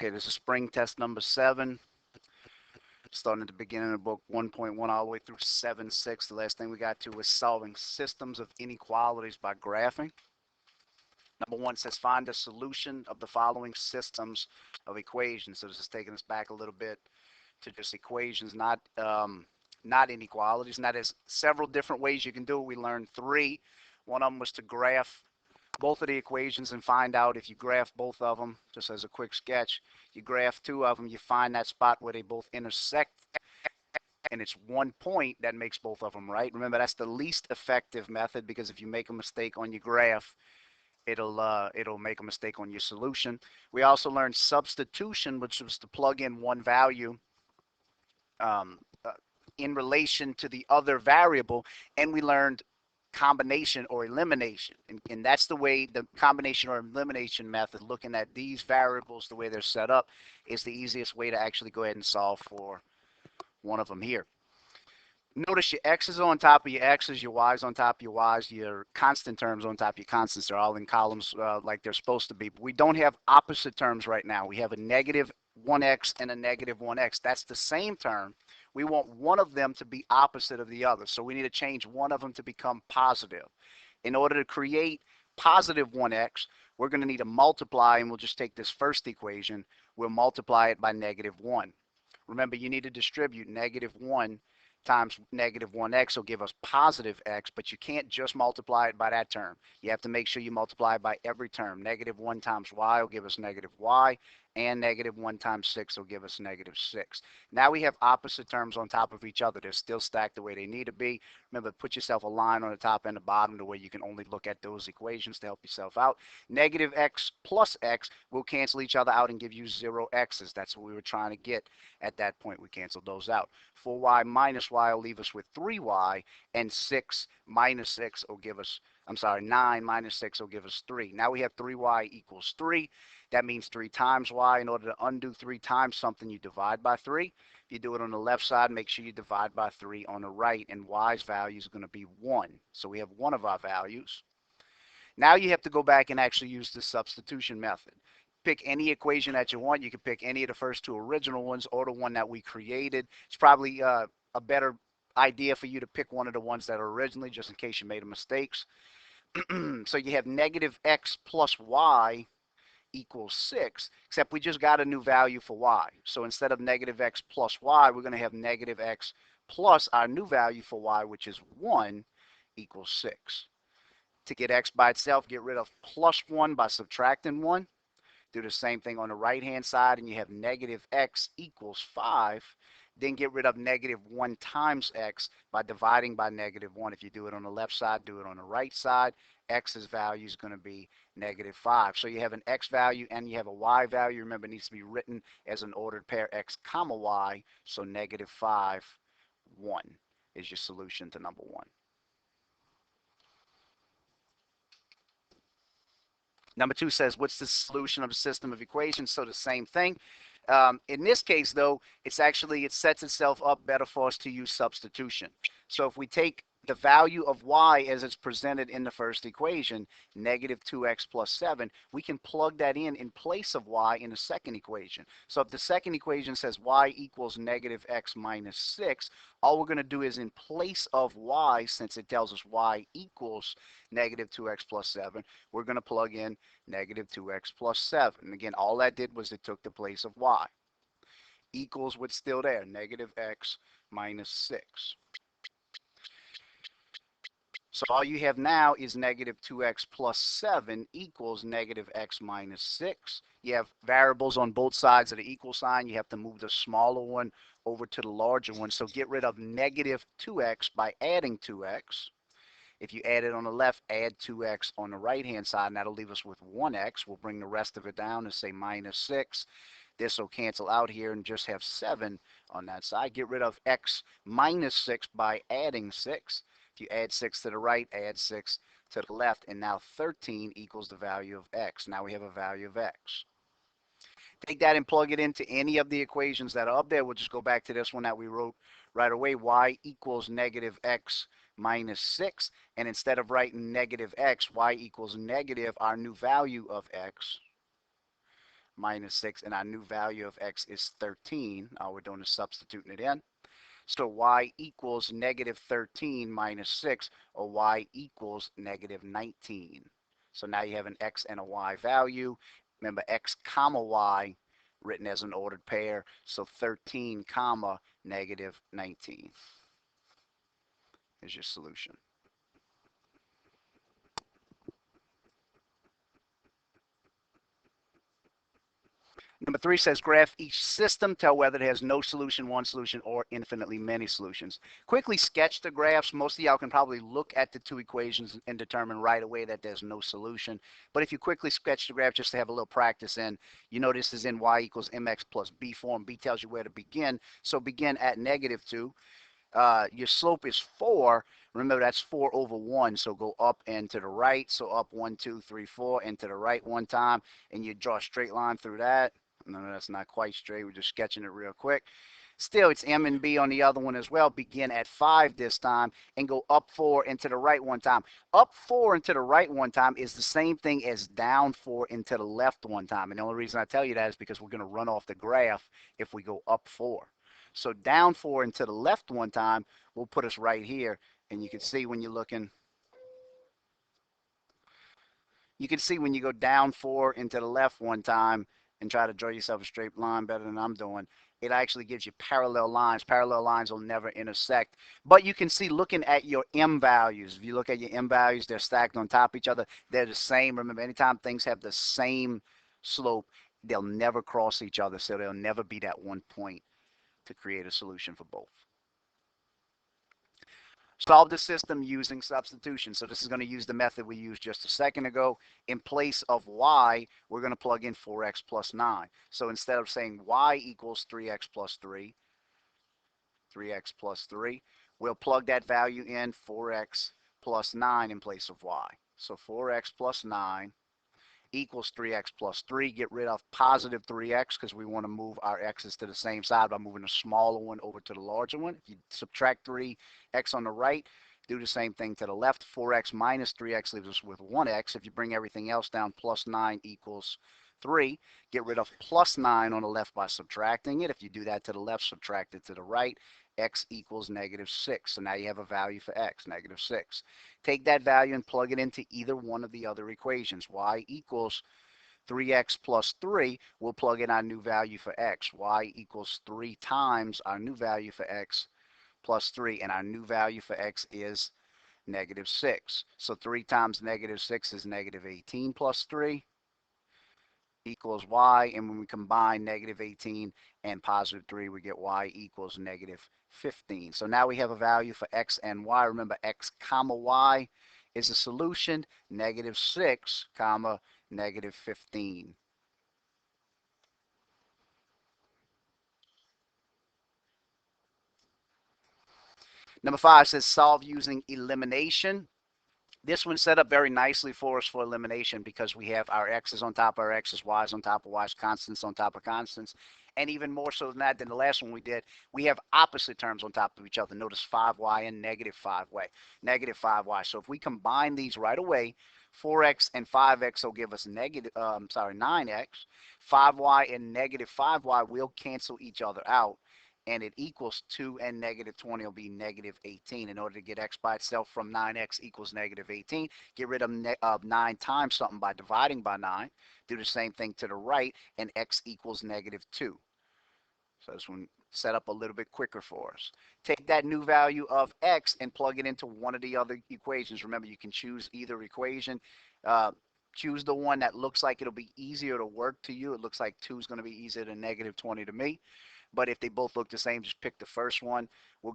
Okay, this is spring test number 7. Starting at the beginning of book 1.1 all the way through 7.6. The last thing we got to was solving systems of inequalities by graphing. Number 1 says find a solution of the following systems of equations. So this is taking us back a little bit to just equations, not inequalities. And that is several different ways you can do it. We learned 3. One of them was to graph both of the equations and find out if you graph both of them, just as a quick sketch, you graph 2 of them, you find that spot where they both intersect, and it's 1 point that makes both of them right. Remember, that's the least effective method, because if you make a mistake on your graph, it'll make a mistake on your solution. We also learned substitution, which was to plug in one value um, uh, in relation to the other variable, and we learned combination or elimination, and that's the way the combination or elimination method, looking at these variables the way they're set up, is the easiest way to actually go ahead and solve for one of them here. Notice your x's on top of your x's, your y's on top of your y's, your constant terms on top of your constants. They're all in columns like they're supposed to be. But we don't have opposite terms right now. We have a negative 1x and a negative 1x. That's the same term. We want one of them to be opposite of the other. So we need to change one of them to become positive. In order to create positive 1x, we're going to need to multiply, and we'll just take this first equation. We'll multiply it by negative 1. Remember, you need to distribute negative 1 times negative 1x will give us positive x, but you can't just multiply it by that term. You have to make sure you multiply by every term. Negative 1 times y will give us negative y, and negative 1 times 6 will give us negative 6. Now we have opposite terms on top of each other. They're still stacked the way they need to be. Remember, put yourself a line on the top and the bottom to where you can only look at those equations to help yourself out. Negative x plus x will cancel each other out and give you 0 x's. That's what we were trying to get at that point. We canceled those out. 4y minus y will leave us with 3y, and 6 minus 6 will give us, 9 minus 6 will give us 3. Now we have 3y equals 3. That means 3 times y. In order to undo 3 times something, you divide by 3. If you do it on the left side, make sure you divide by 3 on the right, and y's value is going to be 1. So we have one of our values. Now you have to go back and actually use the substitution method. Pick any equation that you want. You can pick any of the first 2 original ones or the one that we created. It's probably a better idea for you to pick one of the ones that are originally, just in case you made mistakes. So you have negative x plus y equals 6, except we just got a new value for y. So instead of negative x plus y, we're going to have negative x plus our new value for y, which is 1, equals 6. To get x by itself, get rid of plus 1 by subtracting 1. Do the same thing on the right-hand side, and you have negative x equals 5. Then get rid of negative 1 times x by dividing by negative 1. If you do it on the left side, do it on the right side. X's value is going to be negative 5. So you have an x value and you have a y value. Remember, it needs to be written as an ordered pair, x comma y. So negative 5, 1 is your solution to number 1. Number 2 says, what's the solution of a system of equations? So the same thing. In this case, though, it sets itself up better for us to use substitution. So if we take the value of y as it's presented in the first equation, negative 2x plus 7, we can plug that in place of y in the second equation. So if the second equation says y equals negative x minus 6, all we're going to do is in place of y, since it tells us y equals negative 2x plus 7, we're going to plug in negative 2x plus 7. Again, all that did was it took the place of y. Equals what's still there, negative x minus 6. So all you have now is negative 2x plus 7 equals negative x minus 6. You have variables on both sides of the equal sign. You have to move the smaller one over to the larger one. So get rid of negative 2x by adding 2x. If you add it on the left, add 2x on the right-hand side, and that'll leave us with 1x. We'll bring the rest of it down and say minus 6. This will cancel out here and just have 7 on that side. Get rid of x minus 6 by adding 6. If you add 6 to the right, add 6 to the left, and now 13 equals the value of x. Now we have a value of x. Take that and plug it into any of the equations that are up there. We'll just go back to this one that we wrote right away. Y equals negative x minus 6. And instead of writing negative x, y equals negative our new value of x. minus 6, and our new value of x is 13. All we're doing is substituting it in. So y equals negative 13 minus 6, or y equals negative 19. So now you have an x and a y value. Remember, x comma y written as an ordered pair. So 13 comma negative 19 is your solution. Number 3 says graph each system, tell whether it has no solution, one solution, or infinitely many solutions. Quickly sketch the graphs. Most of y'all can probably look at the two equations and determine right away that there's no solution. But if you quickly sketch the graph just to have a little practice in, you know this is in y equals mx plus b form. B tells you where to begin. So begin at negative 2. Your slope is 4. Remember, that's 4 over 1. So go up and to the right. So up 1, 2, 3, 4, and to the right one time. And you draw a straight line through that. No, that's not quite straight. We're just sketching it real quick. Still, it's m and b on the other one as well. Begin at 5 this time and go up 4 and to the right one time. Up 4 and to the right one time is the same thing as down 4 and to the left one time. And the only reason I tell you that is because we're going to run off the graph if we go up 4. So down 4 and to the left one time will put us right here. And you can see when you're looking, you can see when you go down 4 and to the left one time and try to draw yourself a straight line better than I'm doing, it actually gives you parallel lines. Parallel lines will never intersect. But you can see looking at your m values. If you look at your m values, they're stacked on top of each other. They're the same. Remember, anytime things have the same slope, they'll never cross each other. So they'll never be that one point to create a solution for both. Solve the system using substitution. So this is going to use the method we used just a second ago. In place of y, we're going to plug in 4x plus 9. So instead of saying y equals 3x plus 3, 3x plus 3, we'll plug that value in 4x plus 9 in place of y. So 4x plus 9 equals 3x plus 3. Get rid of positive 3x because we want to move our x's to the same side by moving the smaller one over to the larger one. If you subtract 3x on the right, do the same thing to the left. 4x minus 3x leaves us with 1x. If you bring everything else down, plus 9 equals 3. Get rid of plus 9 on the left by subtracting it. If you do that to the left, subtract it to the right. X equals negative 6. So now you have a value for x, negative 6. Take that value and plug it into either one of the other equations. Y equals 3x plus 3. We'll plug in our new value for x. Y equals 3 times our new value for x plus 3. And our new value for x is negative 6. So 3 times negative 6 is negative 18 plus 3 equals y. And when we combine negative 18 and positive 3, we get y equals negative 15. So now we have a value for x and y. Remember, x comma y is a solution, negative 6 comma negative 15. Number 5 says solve using elimination. This one's set up very nicely for us for elimination because we have our x's on top of our x's, y's on top of y's, constants on top of constants. And even more so than that, than the last one we did, we have opposite terms on top of each other. Notice 5y and negative 5y, negative 5y. So if we combine these right away, 4x and 5x will give us negative, 9x. 5y and negative 5y will cancel each other out, and it equals 2 and negative 20 will be negative 18. In order to get x by itself from 9x equals negative 18, get rid of 9 times something by dividing by 9. Do the same thing to the right, and x equals negative 2. So this one set up a little bit quicker for us. Take that new value of x and plug it into one of the other equations. Remember, you can choose either equation. Choose the one that looks like it'll be easier to work to you. It looks like 2 is going to be easier than negative 20 to me. But if they both look the same, just pick the first one.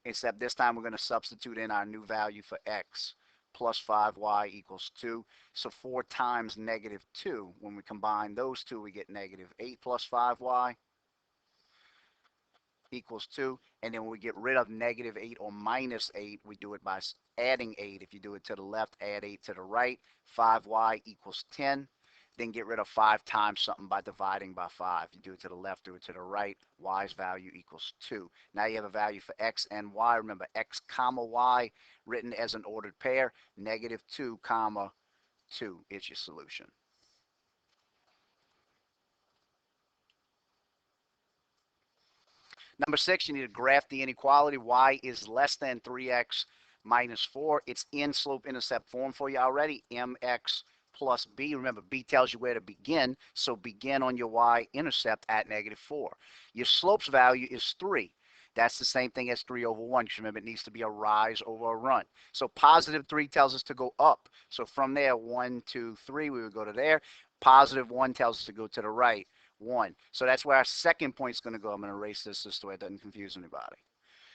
Except this time we're going to substitute in our new value for x. Plus 5y equals 2. So 4 times negative 2. When we combine those two, we get negative 8 plus 5y equals 2. And then when we get rid of negative 8 or minus 8, we do it by adding 8. If you do it to the left, add 8 to the right. 5y equals 10. Then get rid of 5 times something by dividing by 5. You do it to the left, do it to the right. Y's value equals 2. Now you have a value for x and y. Remember, x comma y written as an ordered pair. Negative 2 comma 2 is your solution. Number 6, you need to graph the inequality. Y is less than 3x minus 4. It's in slope-intercept form for you already, mx plus b. Remember, b tells you where to begin, so begin on your y-intercept at negative 4. Your slope's value is 3. That's the same thing as 3 over 1, because remember, it needs to be a rise over a run. So positive 3 tells us to go up. So from there, 1, 2, 3, we would go to there. Positive 1 tells us to go to the right. 1. So that's where our second point is going to go. I'm going to erase this so it doesn't confuse anybody.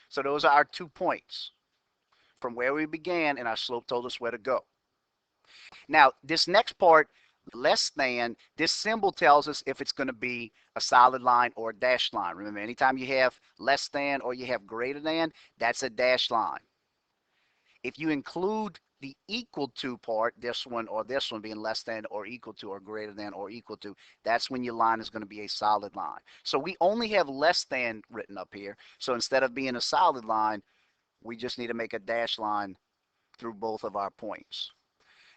So those are our 2 points from where we began, and our slope told us where to go. Now, this next part, less than, this symbol tells us if it's going to be a solid line or a dashed line. Remember, anytime you have less than or you have greater than, that's a dashed line. If you include the equal to part, this one or this one being less than or equal to or greater than or equal to, that's when your line is going to be a solid line. So we only have less than written up here. So instead of being a solid line, we just need to make a dashed line through both of our points.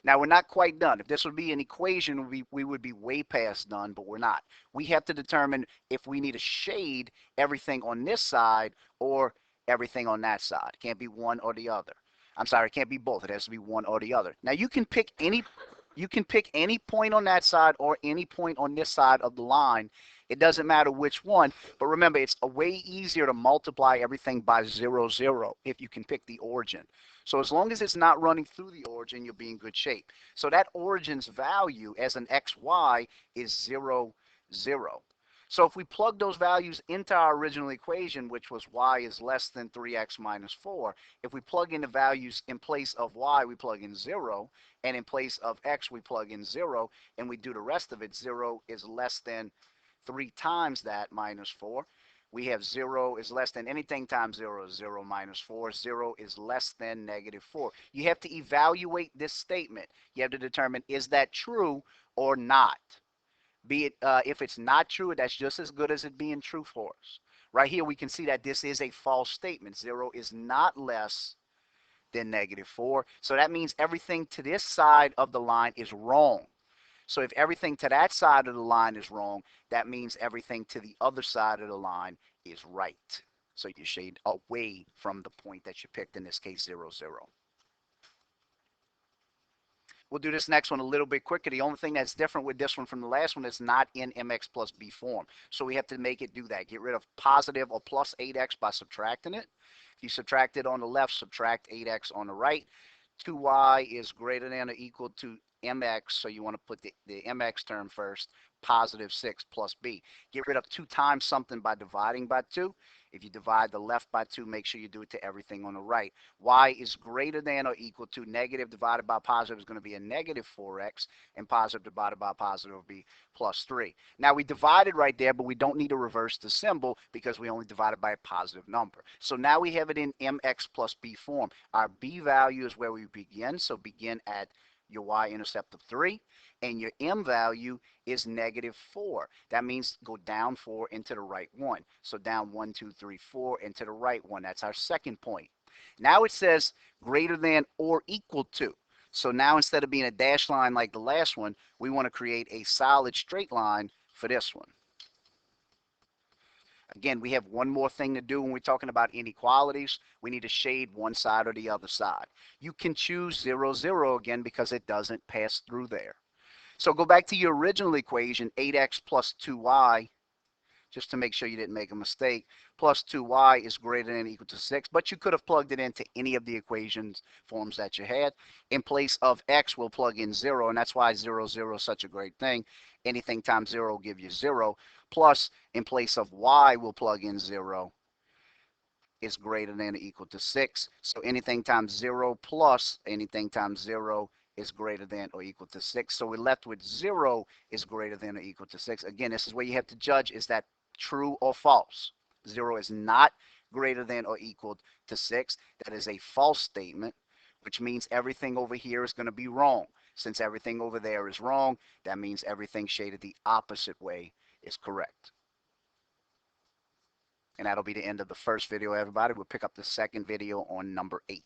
Now, we're not quite done. If this would be an equation, we would be way past done, but we're not. We have to determine if we need to shade everything on this side or everything on that side. It can't be one or the other. I'm sorry, it can't be both. It has to be one or the other. Now, you can pick any point on that side or any point on this side of the line. It doesn't matter which one, but remember, it's a way easier to multiply everything by 0, 0 if you can pick the origin. So as long as it's not running through the origin, you'll be in good shape. So that origin's value as an xy is 0, 0. So if we plug those values into our original equation, which was y is less than 3x minus 4, if we plug in the values in place of y, we plug in 0, and in place of x, we plug in 0, and we do the rest of it, 0 is less than 3 times that minus 4. We have 0 is less than anything times 0 is 0 minus 4. 0 is less than negative 4. You have to evaluate this statement. You have to determine, is that true or not? Be it, if it's not true, that's just as good as it being true for us. Right here, we can see that this is a false statement. 0 is not less than negative 4. So that means everything to this side of the line is wrong. So if everything to that side of the line is wrong, that means everything to the other side of the line is right. So you shade away from the point that you picked, in this case, 0, 0. We'll do this next one a little bit quicker. The only thing that's different with this one from the last one is not in mx plus b form. So we have to make it do that. Get rid of positive or plus 8x by subtracting it. If you subtract it on the left, subtract 8x on the right. 2y is greater than or equal to mx, so you want to put the mx term first, positive 6 plus b. Get rid of 2 times something by dividing by 2. If you divide the left by 2, make sure you do it to everything on the right. Y is greater than or equal to negative divided by positive is going to be a negative 4x, and positive divided by positive will be plus 3. Now, we divided right there, but we don't need to reverse the symbol because we only divided by a positive number. So now we have it in mx plus b form. Our b value is where we begin, so begin at your y-intercept of 3, and your m value is negative 4. That means go down 4 into the right 1. So down 1, 2, 3, 4 into the right 1. That's our second point. Now it says greater than or equal to. So now instead of being a dashed line like the last one, we want to create a solid straight line for this one. Again, we have one more thing to do when we're talking about inequalities. We need to shade one side or the other side. You can choose 0, 0 again because it doesn't pass through there. So go back to your original equation, 8x plus 2y, just to make sure you didn't make a mistake, plus 2y is greater than or equal to 6, but you could have plugged it into any of the equations forms that you had. In place of x, we'll plug in 0, and that's why 0, 0 is such a great thing. Anything times 0 will give you 0, plus in place of y, we'll plug in 0 is greater than or equal to 6. So anything times 0 plus anything times 0 is greater than or equal to 6. So we're left with 0 is greater than or equal to 6. Again, this is where you have to judge, is that true or false? 0 is not greater than or equal to 6. That is a false statement, which means everything over here is going to be wrong. Since everything over there is wrong, that means everything shaded the opposite way is correct. And that'll be the end of the first video, everybody. We'll pick up the second video on number 8.